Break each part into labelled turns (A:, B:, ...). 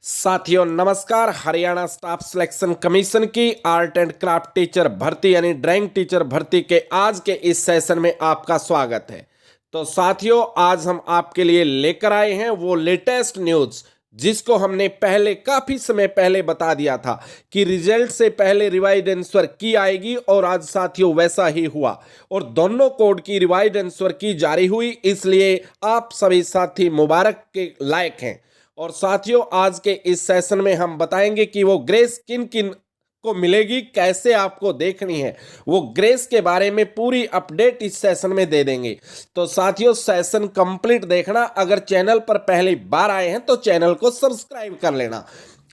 A: साथियों नमस्कार। Haryana staff selection commission की आर्ट एंड क्राफ्ट टीचर भर्ती यानी ड्राइंग टीचर भर्ती के आज के इस सेशन में आपका स्वागत है। तो साथियों आज हम आपके लिए लेकर आए हैं वो लेटेस्ट न्यूज जिसको हमने पहले काफी समय पहले बता दिया था कि रिजल्ट से पहले रिवाइज आंसर की आएगी और आज साथियों वैसा ही हुआ और दोनों कोड की रिवाइज आंसर की जारी हुई, इसलिए आप सभी साथी मुबारक के लायक हैं। और साथियों आज के इस सेशन में हम बताएंगे कि वो ग्रेस किन किन को मिलेगी, कैसे आपको देखनी है, वो ग्रेस के बारे में पूरी अपडेट इस सेशन में दे देंगे। तो साथियों सेशन कंप्लीट देखना। अगर चैनल पर पहली बार आए हैं तो चैनल को सब्सक्राइब कर लेना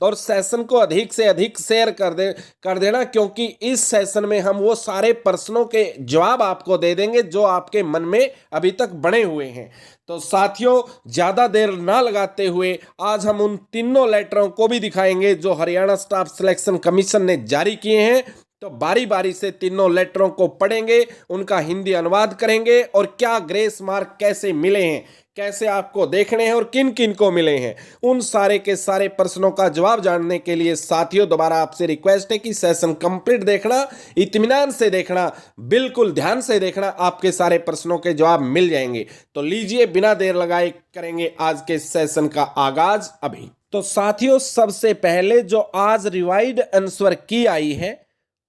A: और सेशन को अधिक से अधिक शेयर कर देना, क्योंकि इस सेशन में हम वो सारे प्रश्नों के जवाब आपको दे देंगे जो आपके मन में अभी तक बने हुए हैं। तो साथियों ज्यादा देर ना लगाते हुए आज हम उन तीनों लेटरों को भी दिखाएंगे जो हरियाणा स्टाफ सिलेक्शन कमीशन ने जारी किए हैं। तो बारी बारी से तीनों लेटरों को पढ़ेंगे, उनका हिंदी अनुवाद करेंगे और क्या ग्रेस मार्क कैसे मिले हैं, कैसे आपको देखने हैं और किन किन को मिले हैं, उन सारे के सारे प्रश्नों का जवाब जानने के लिए साथियों दोबारा आपसे रिक्वेस्ट है कि सेशन कंप्लीट देखना, इत्मीनान से देखना, बिल्कुल ध्यान से देखना, आपके सारे प्रश्नों के जवाब मिल जाएंगे। तो लीजिए बिना देर लगाए करेंगे आज के सेशन का आगाज अभी। तो साथियों सबसे पहले जो आज रिवाइज्ड आंसर की आई है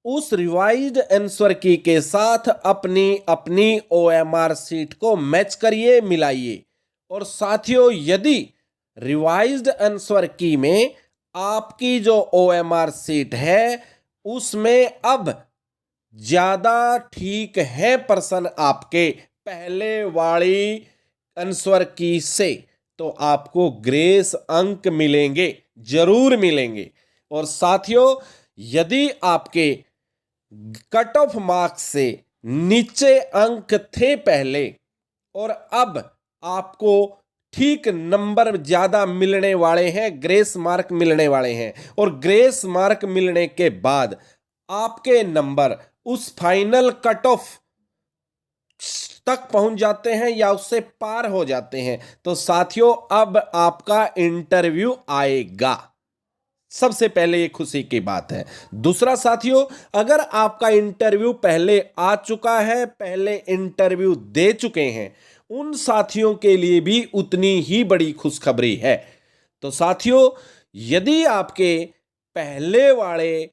A: उस रिवाइज्ड आंसर की के साथ अपनी अपनी ओएमआर सीट को मैच करिए, मिलाइए। और साथियों यदि रिवाइज्ड आंसर की में आपकी जो ओएमआर सीट है उसमें अब ज्यादा ठीक है प्रश्न आपके पहले वाली आंसर की से, तो आपको ग्रेस अंक मिलेंगे, जरूर मिलेंगे। और साथियों यदि आपके कट ऑफ मार्क्स से नीचे अंक थे पहले और अब आपको ठीक नंबर ज्यादा मिलने वाले हैं, ग्रेस मार्क मिलने वाले हैं, और ग्रेस मार्क मिलने के बाद आपके नंबर उस फाइनल कट ऑफ तक पहुंच जाते हैं या उससे पार हो जाते हैं, तो साथियों अब आपका इंटरव्यू आएगा। सबसे पहले ये खुशी की बात है। दूसरा साथियों अगर आपका इंटरव्यू पहले आ चुका है, पहले इंटरव्यू दे चुके हैं, उन साथियों के लिए भी उतनी ही बड़ी खुशखबरी है। तो साथियों यदि आपके पहले वाले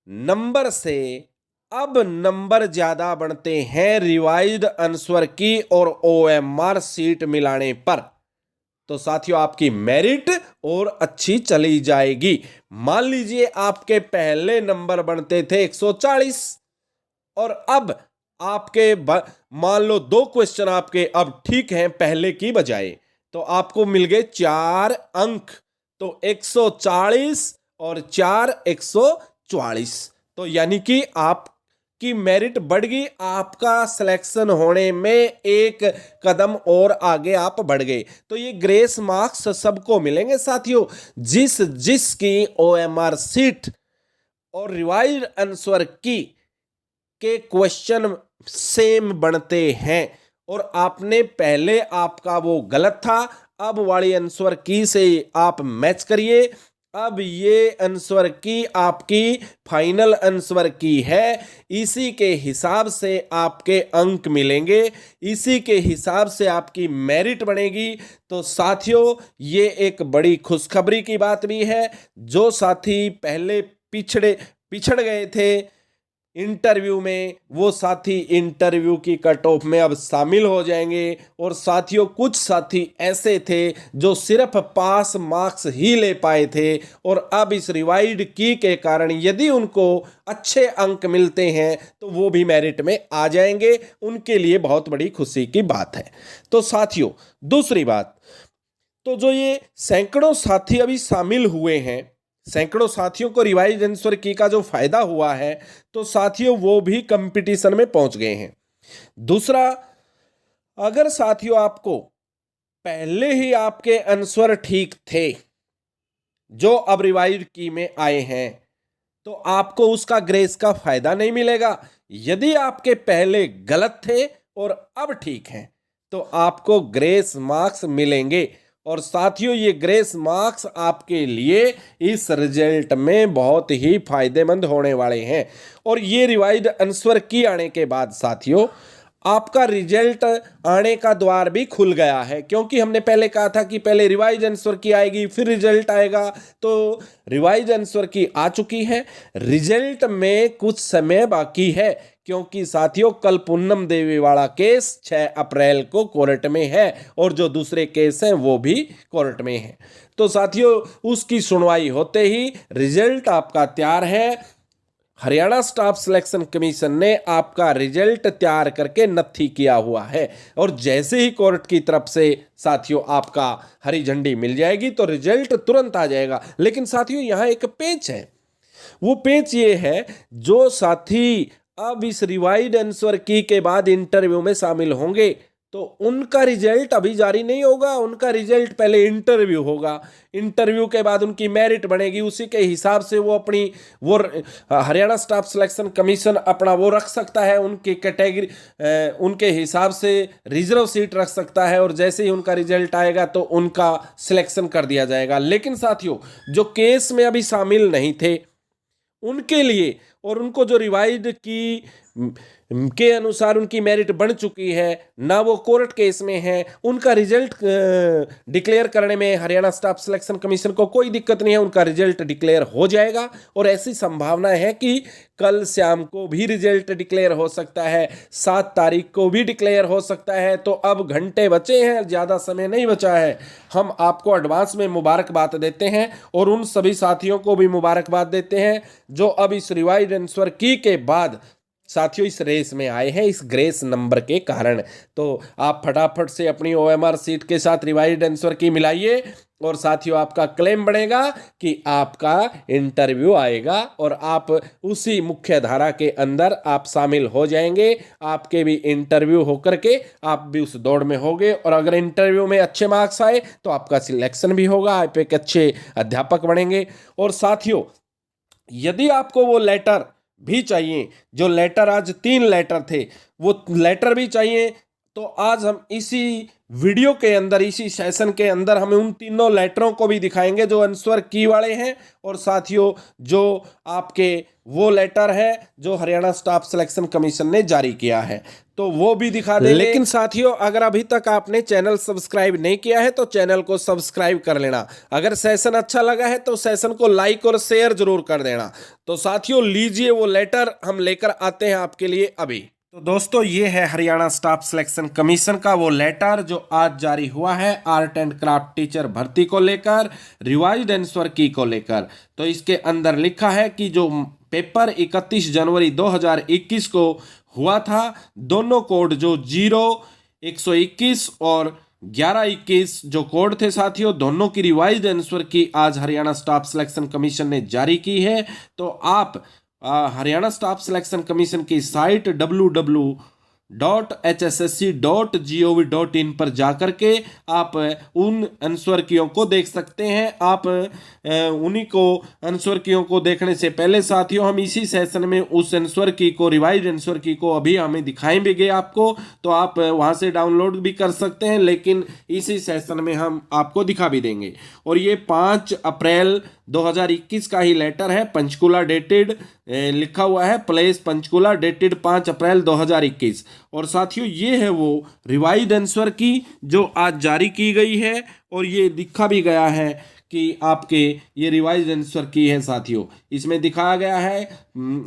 A: नंबर से अब नंबर ज्यादा बनते हैं रिवाइज्ड आंसर की और ओएमआर सीट मिलाने पर, तो साथियों आपकी मेरिट और अच्छी चली जाएगी। मान लीजिए आपके पहले नंबर बनते थे 140 और अब आपके मान लो 2 क्वेश्चन आपके अब ठीक हैं पहले की बजाय, तो आपको मिल गए 4 अंक, तो 140 और 4 144, तो यानी कि आप की मेरिट बढ़ गई, आपका सिलेक्शन होने में एक कदम और आगे आप बढ़ गए। तो ये ग्रेस मार्क्स सबको मिलेंगे साथियों जिस जिसकी ओएमआर सीट और रिवाइज्ड आंसर की के क्वेश्चन सेम बनते हैं और आपने पहले आपका वो गलत था, अब वाली आंसर की से आप मैच करिए। अब ये आंसर की आपकी फाइनल आंसर की है, इसी के हिसाब से आपके अंक मिलेंगे, इसी के हिसाब से आपकी मेरिट बनेगी। तो साथियों ये एक बड़ी खुशखबरी की बात भी है। जो साथी पहले पिछड़ गए थे इंटरव्यू में, वो साथी इंटरव्यू की कट ऑफ में अब शामिल हो जाएंगे। और साथियों कुछ साथी ऐसे थे जो सिर्फ पास मार्क्स ही ले पाए थे और अब इस रिवाइज्ड की के कारण यदि उनको अच्छे अंक मिलते हैं तो वो भी मेरिट में आ जाएंगे, उनके लिए बहुत बड़ी खुशी की बात है। तो साथियों दूसरी बात, तो जो ये सैकड़ों साथी अभी शामिल हुए हैं, सैकड़ों साथियों को रिवाइज आंसर की का जो फायदा हुआ है, तो साथियों वो भी कंपटीशन में पहुंच गए हैं। दूसरा, अगर साथियों आपको पहले ही आपके आंसर ठीक थे जो अब रिवाइज की में आए हैं, तो आपको उसका ग्रेस का फायदा नहीं मिलेगा। यदि आपके पहले गलत थे और अब ठीक हैं तो आपको ग्रेस मार्क्स मिलेंगे और साथियों ये ग्रेस मार्क्स आपके लिए इस रिजल्ट में बहुत ही फायदेमंद होने वाले हैं। और ये रिवाइज्ड आंसर की आने के बाद साथियों आपका रिजल्ट आने का द्वार भी खुल गया है, क्योंकि हमने पहले कहा था कि पहले रिवाइज आंसर की आएगी फिर रिजल्ट आएगा। तो रिवाइज आंसर की आ चुकी है, रिजल्ट में कुछ समय बाकी है, क्योंकि साथियों कल पूनम देवी वाला केस 6 अप्रैल को कोर्ट में है और जो दूसरे केस हैं वो भी कोर्ट में है। तो साथियों उसकी सुनवाई होते ही रिजल्ट आपका तैयार है। हरियाणा स्टाफ सिलेक्शन कमीशन ने आपका रिजल्ट तैयार करके नत्थी किया हुआ है और जैसे ही कोर्ट की तरफ से साथियों आपका हरी झंडी मिल जाएगी तो रिजल्ट तुरंत आ जाएगा। लेकिन साथियों यहाँ एक पेच है, वो पेच ये है जो साथी अब इस रिवाइड आंसर की के बाद इंटरव्यू में शामिल होंगे तो उनका रिजल्ट अभी जारी नहीं होगा, उनका रिजल्ट पहले इंटरव्यू होगा। इंटरव्यू के बाद उनकी मेरिट बनेगी, उसी के हिसाब से वो अपनी वो हरियाणा स्टाफ सिलेक्शन कमीशन अपना वो रख सकता है, उनकी कैटेगरी उनके हिसाब से रिजर्व सीट रख सकता है और जैसे ही उनका रिजल्ट आएगा तो उनका सिलेक्शन कर दिया जाएगा। लेकिन साथियों जो केस में अभी शामिल नहीं थे उनके लिए और उनको जो रिवाइज्ड की के अनुसार उनकी मेरिट बढ़ चुकी है, ना वो कोर्ट केस में है, उनका रिजल्ट डिक्लेयर करने में हरियाणा स्टाफ सिलेक्शन कमीशन को कोई दिक्कत नहीं है, उनका रिजल्ट डिक्लेयर हो जाएगा। और ऐसी संभावना है कि कल शाम को भी रिजल्ट डिक्लेयर हो सकता है, 7 तारीख को भी डिक्लेयर हो सकता है। तो अब घंटे बचे हैं, ज़्यादा समय नहीं बचा है। हम आपको एडवांस में मुबारकबाद देते हैं और उन सभी साथियों को भी मुबारकबाद देते हैं जो अब इस रिवाइज्ड आंसर की के बाद साथियों इस रेस में आए हैं इस ग्रेस नंबर के कारण। तो आप फटाफट से अपनी ओएमआर सीट के साथ रिवाइज्ड आंसर की मिलाइए और साथियों आपका क्लेम बनेगा कि आपका इंटरव्यू आएगा और आप उसी मुख्य धारा के अंदर आप शामिल हो जाएंगे। आपके भी इंटरव्यू होकर के आप भी उस दौड़ में होंगे और अगर इंटरव्यू में अच्छे मार्क्स आए तो आपका सिलेक्शन भी होगा, आप एक अच्छे अध्यापक बनेंगे। और साथियों यदि आपको वो लेटर भी चाहिए, जो लेटर आज 3 लेटर थे वो लेटर भी चाहिए, तो आज हम इसी वीडियो के अंदर इसी सेशन के अंदर हम उन तीनों लेटरों को भी दिखाएंगे जो आंसर की वाले हैं और साथियों जो आपके वो लेटर है जो हरियाणा स्टाफ सिलेक्शन कमीशन ने जारी किया है तो वो भी दिखा देंगे। लेकिन साथियों अगर अभी तक आपने चैनल सब्सक्राइब नहीं किया है तो चैनल को सब्सक्राइब कर लेना। अगर सेशन अच्छा लगा है तो सेशन को लाइक और शेयर जरूर कर देना। तो साथियों लीजिए वो लेटर हम लेकर आते हैं आपके लिए अभी। तो दोस्तों ये है हरियाणा स्टाफ सिलेक्शन कमीशन का वो लेटर जो आज जारी हुआ है आर्ट एंड क्राफ्ट टीचर भर्ती को लेकर, रिवाइज्ड आंसर की को लेकर। तो इसके अंदर लिखा है कि जो पेपर 31 जनवरी 2021 को हुआ था, दोनों कोड जो 0121 और 1121 जो कोड थे साथियों, दोनों की रिवाइज्ड आंसर की आज हरियाणा स्टाफ सिलेक्शन कमीशन ने जारी की है। तो आप हरियाणा स्टाफ सिलेक्शन कमीशन की साइट www.hssc.gov.in पर जाकर के आप उन आंसर कीयों को देख सकते हैं। आप उन्हीं को आंसर कीयों को देखने से पहले साथियों हम इसी सेशन में उस आंसर की को रिवाइज्ड आंसर की को अभी हमें दिखाएंगे आपको, तो आप वहां से डाउनलोड भी कर सकते हैं, लेकिन इसी सेशन में हम आपको दिखा भी देंगे। और ये 5 अप्रैल 2021 का ही लेटर है, पंचकुला डेटेड लिखा हुआ है, प्लेस पंचकुला डेटेड 5 अप्रैल 2021। और साथियों ये है वो रिवाइज्ड आंसर की जो आज जारी की गई है और ये दिखा भी गया है कि आपके ये रिवाइज्ड आंसर की है साथियों। इसमें दिखाया गया है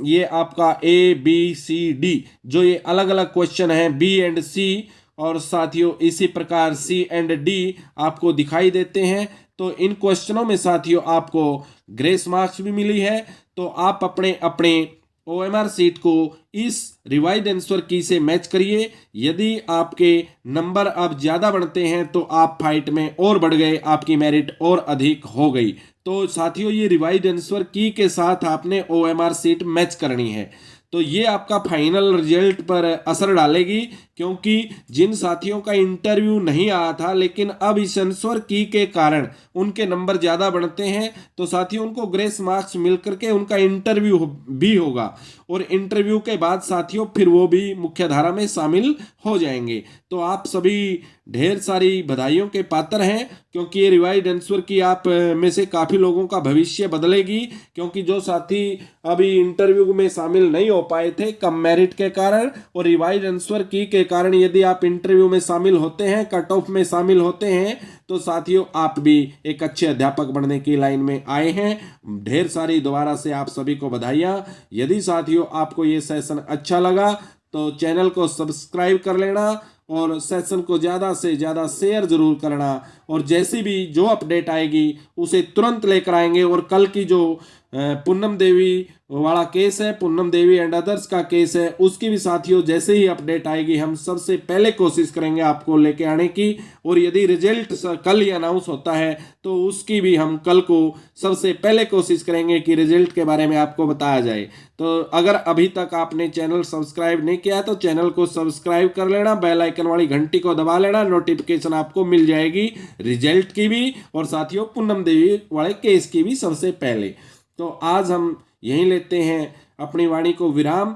A: ये आपका ABCD जो ये अलग अलग क्वेश्चन हैं B एंड C और साथियों इसी प्रकार C एंड D आपको दिखाई देते हैं। तो इन क्वेश्चनों में साथियों आपको ग्रेस मार्क्स भी मिली है। तो आप अपने अपने OMR सीट को इस रिवाइज्ड आंसर की से मैच करिए। यदि आपके नंबर अब ज़्यादा बढ़ते हैं तो आप फाइट में और बढ़ गए, आपकी मेरिट और अधिक हो गई। तो साथियों ये रिवाइज्ड आंसर की के साथ आपने OMR सीट मैच करनी है। तो ये आपका फाइनल रिजल्ट पर असर डालेगी क्योंकि जिन साथियों का इंटरव्यू नहीं आया था लेकिन अब इस आंसर की के कारण उनके नंबर ज़्यादा बढ़ते हैं, तो साथियों उनको ग्रेस मार्क्स मिल करके उनका इंटरव्यू भी होगा और इंटरव्यू के बाद साथियों फिर वो भी मुख्य धारा में शामिल हो जाएंगे। तो आप सभी ढेर सारी बधाइयों के पात्र हैं, क्योंकि ये रिवाइज आंसर की आप में से काफ़ी लोगों का भविष्य बदलेगी। क्योंकि जो साथी अभी इंटरव्यू में शामिल नहीं हो पाए थे कम मेरिट के कारण और रिवाइज आंसर की के कारण, यदि आप इंटरव्यू में शामिल होते हैं, कट ऑफ में शामिल होते हैं, तो साथियों आप भी एक अच्छे अध्यापक बनने की लाइन में आए हैं। ढेर सारी दोबारा से आप सभी को बधाइयाँ। यदि साथियों आपको ये सेशन अच्छा लगा तो चैनल को सब्सक्राइब कर लेना और सेशन को ज़्यादा से ज़्यादा शेयर जरूर करना, और जैसी भी जो अपडेट आएगी उसे तुरंत लेकर आएंगे। और कल की जो पूनम देवी वाला केस है, पूनम देवी एंड अदर्स का केस है, उसकी भी साथियों जैसे ही अपडेट आएगी हम सबसे पहले कोशिश करेंगे आपको लेके आने की। और यदि रिजल्ट कल ही अनाउंस होता है तो उसकी भी हम कल को सबसे पहले कोशिश करेंगे कि रिजल्ट के बारे में आपको बताया जाए। तो अगर अभी तक आपने चैनल सब्सक्राइब नहीं किया तो चैनल को सब्सक्राइब कर लेना, बेल आइकन वाली घंटी को दबा लेना, नोटिफिकेशन आपको मिल जाएगी रिजल्ट की भी और साथियों पूनम देवी वाले केस की भी सबसे पहले। तो आज हम यहीं लेते हैं अपनी वाणी को विराम।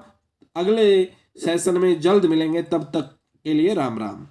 A: अगले सेशन में जल्द मिलेंगे, तब तक के लिए राम राम।